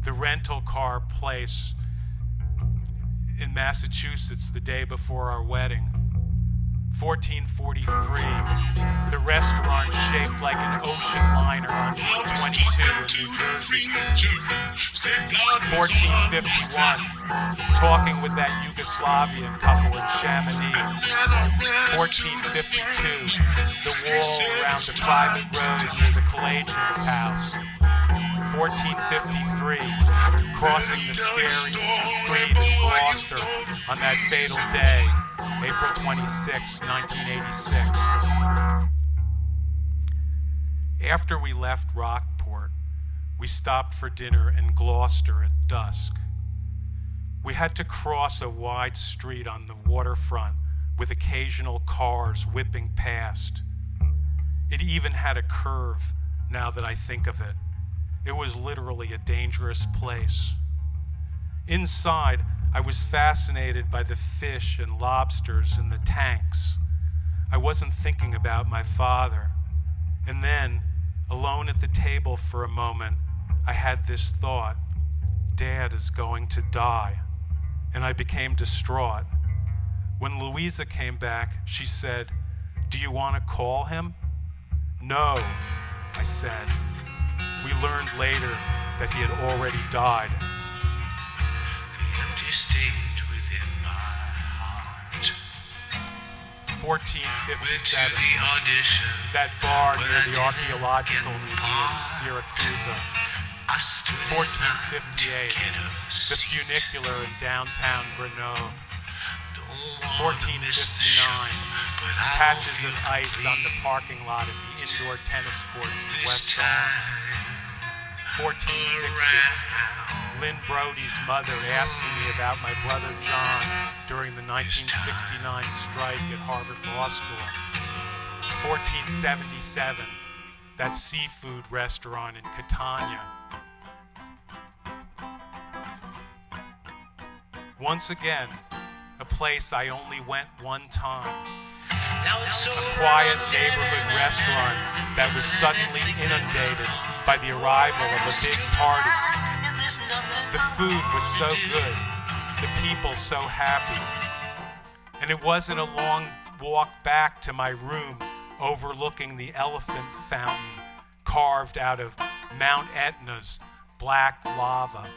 the rental car place in Massachusetts the day bore our wedding. 1443, the restaurant shaped like an ocean liner on Route 22 in New Jersey. 1451, talking with that Yugoslavian couple in Chamonix. 1452, the wall around the private road near the Kalajian's house. 1453, crossing the scary street in Gloucester on that fatal day, April 26, 1986. After we left Rockport, we stopped for dinner in Gloucester at dusk. We had to cross a wide street on the waterfront with occasional cars whipping past. It even had a curve, now that I think of it. It was literally a dangerous place. Inside, I was fascinated by the fish and lobsters in the tanks. I wasn't thinking about my father. And then, alone at the table for a moment, I had this thought: Dad is going to die. And I became distraught. When Louisa came back, she said, "Do you want to call him?" "No," I said. We learned later that he had already died. the empty stage within my heart. 1457, Went to the audition. that bar But near I the didn't Archaeological get Museum in far. Syracuse. I stood in line to 1458, get a the seat. funicular in downtown Grenoble. Don't wanna miss the show, 1459, but I don't patches feel of ice on the complete parking lot at the indoor tennis courts in this West Lawn. time 1460, around. Lynn Brody's mother asking me about my brother John during the 1969 strike at Harvard Law School. 1477, that seafood restaurant in Catania. Once again, a place I only went one time. Now it's so A quiet neighborhood restaurant that was suddenly inundated by the arrival of a big party. The food was so good, the people so happy. And it wasn't a long walk back to my room overlooking the elephant fountain carved out of Mount Etna's black lava.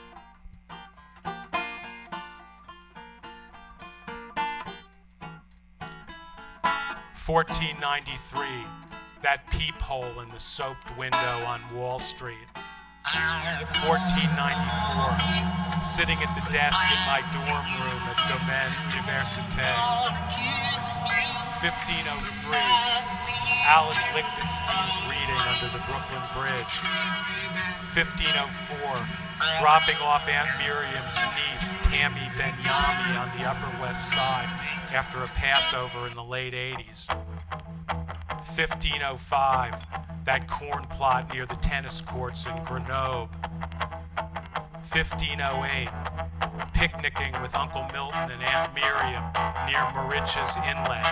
1493, that peephole in the soaped window on Wall Street. 1494, sitting at the desk in my dorm room at Domaine Université. 1503, Alice Lichtenstein's reading under the Brooklyn Bridge. 1504, dropping off Aunt Miriam's niece, Tammy Benyami, on the Upper West Side after a Passover in the late 80s. 1505, that corn plot near the tennis courts in Grenoble. 1508, picnicking with Uncle Milton and Aunt Miriam near Marich's Inlet.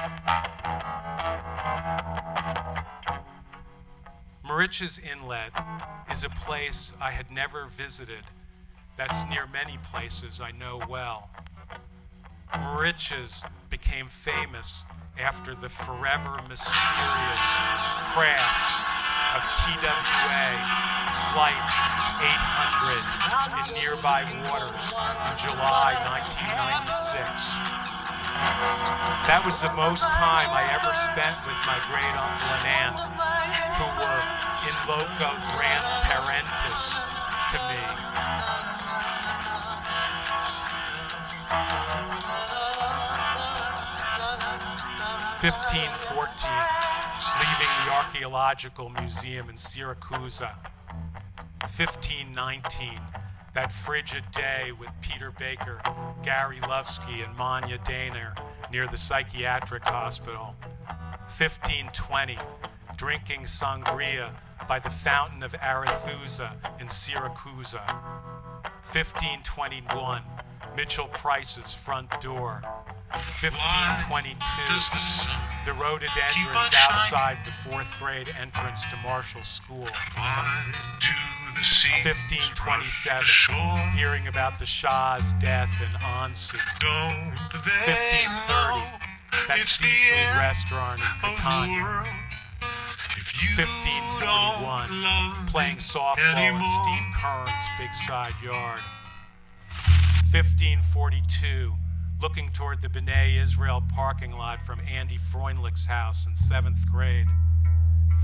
Moriches Inlet is a place I had never visited that's near many places I know well. Moriches became famous after the forever mysterious crash of TWA Flight 800 in nearby waters in July 1996. That was the most time I ever spent with my great uncle and aunt, who were in loco grandparentis to me. (1514), leaving the Archaeological Museum in Syracuse. 1519, that frigid day with Peter Baker, Gary Lovsky, and Manya Daner near the psychiatric hospital. 1520, drinking sangria by the fountain of Arethusa in Syracuse. 1521, Mitchell Price's front door. 1522, the rhododendrons outside the 4th grade entrance to Marshall School. 1527, hearing about the Shah's death in Ansi. 1530, that seafood restaurant in Catania. 1541, playing softball in Steve Kern's big side yard. 1542, looking toward the B'nai Israel parking lot from Andy Freundlich's house in 7th grade.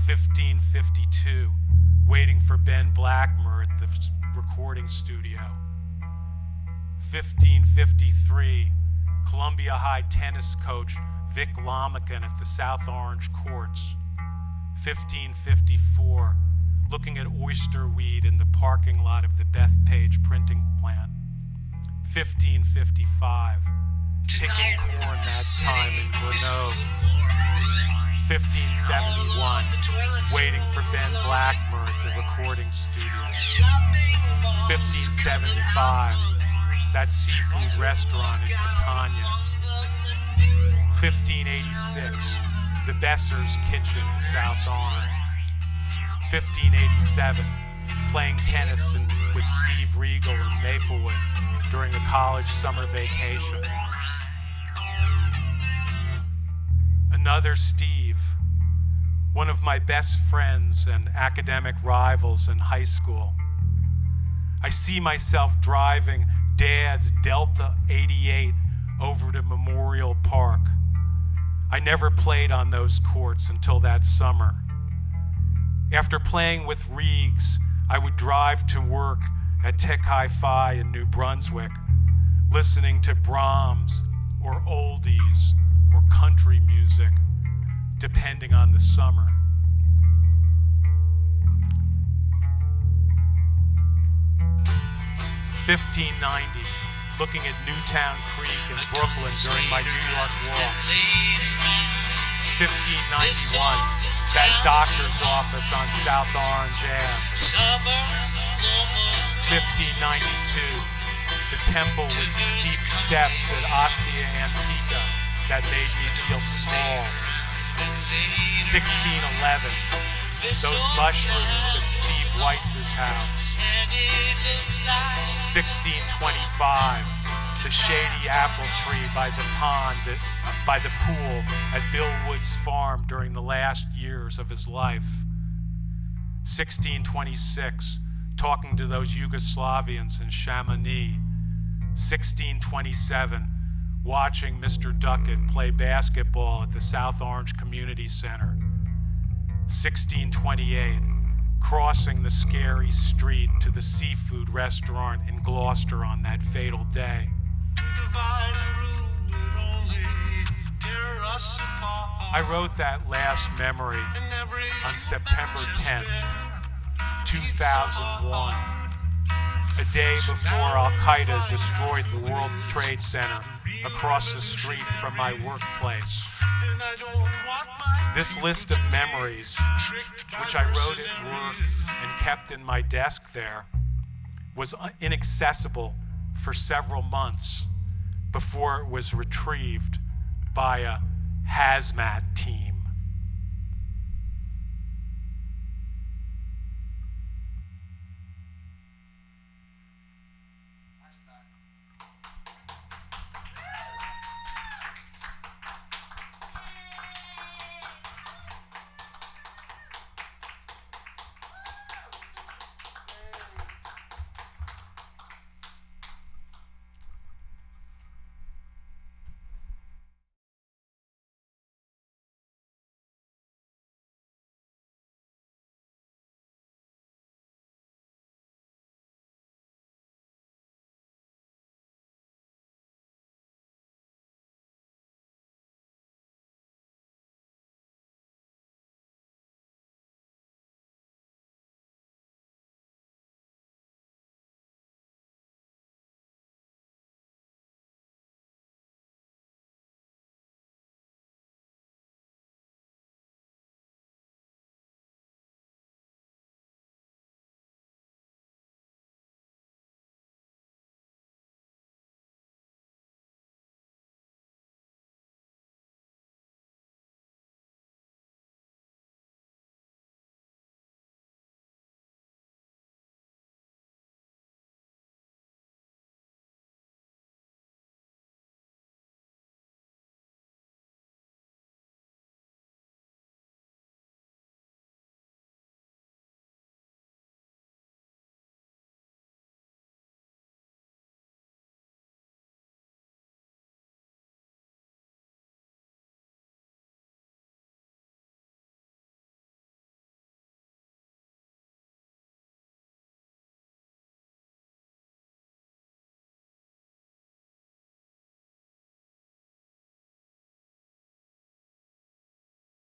1552, waiting for Ben Blackmer at the recording studio. 1553, Columbia High tennis coach Vic Lomican at the South Orange courts. 1554, looking at oyster weed in the parking lot of the Bethpage printing plant. 1555, picking corn that time in Grenoble. 1571, waiting for Ben Blackmer at the recording studio. 1575, that seafood restaurant in Catania. 1586, the Besser's Kitchen in South Orange. 1587, playing tennis with Steve Regal in Maplewood during a college summer vacation. Another Steve, one of my best friends and academic rivals in high school. I see myself driving Dad's Delta 88 over to Memorial Park. I never played on those courts until that summer. After playing with Reegs, I would drive to work at Tech Hi-Fi in New Brunswick, listening to Brahms or oldies or country music, depending on the summer. $15.90, looking at Newtown Creek in Brooklyn during my New York walk. $15.91, that doctor's office on South Orange Ave. $15.92, the temple with steep steps at Ostia Antica that made me feel small. $16.11, those mushrooms at Steve Weiss's house. $16.25, the shady apple tree by the pond, by the pool at Bill Wood's farm during the last years of his life. $16.26, talking to those Yugoslavians in Chamonix. $16.27, watching Mr. Duckett play basketball at the South Orange Community Center. $16.28, crossing the scary street to the seafood restaurant in Gloucester on that fatal day. I wrote that last memory on September 10th, 2001, a day before Al-Qaeda destroyed the World Trade Center across the street from my workplace. This list of memories, which I wrote at work and kept in my desk there, was inaccessible for several months before it was retrieved by a hazmat team.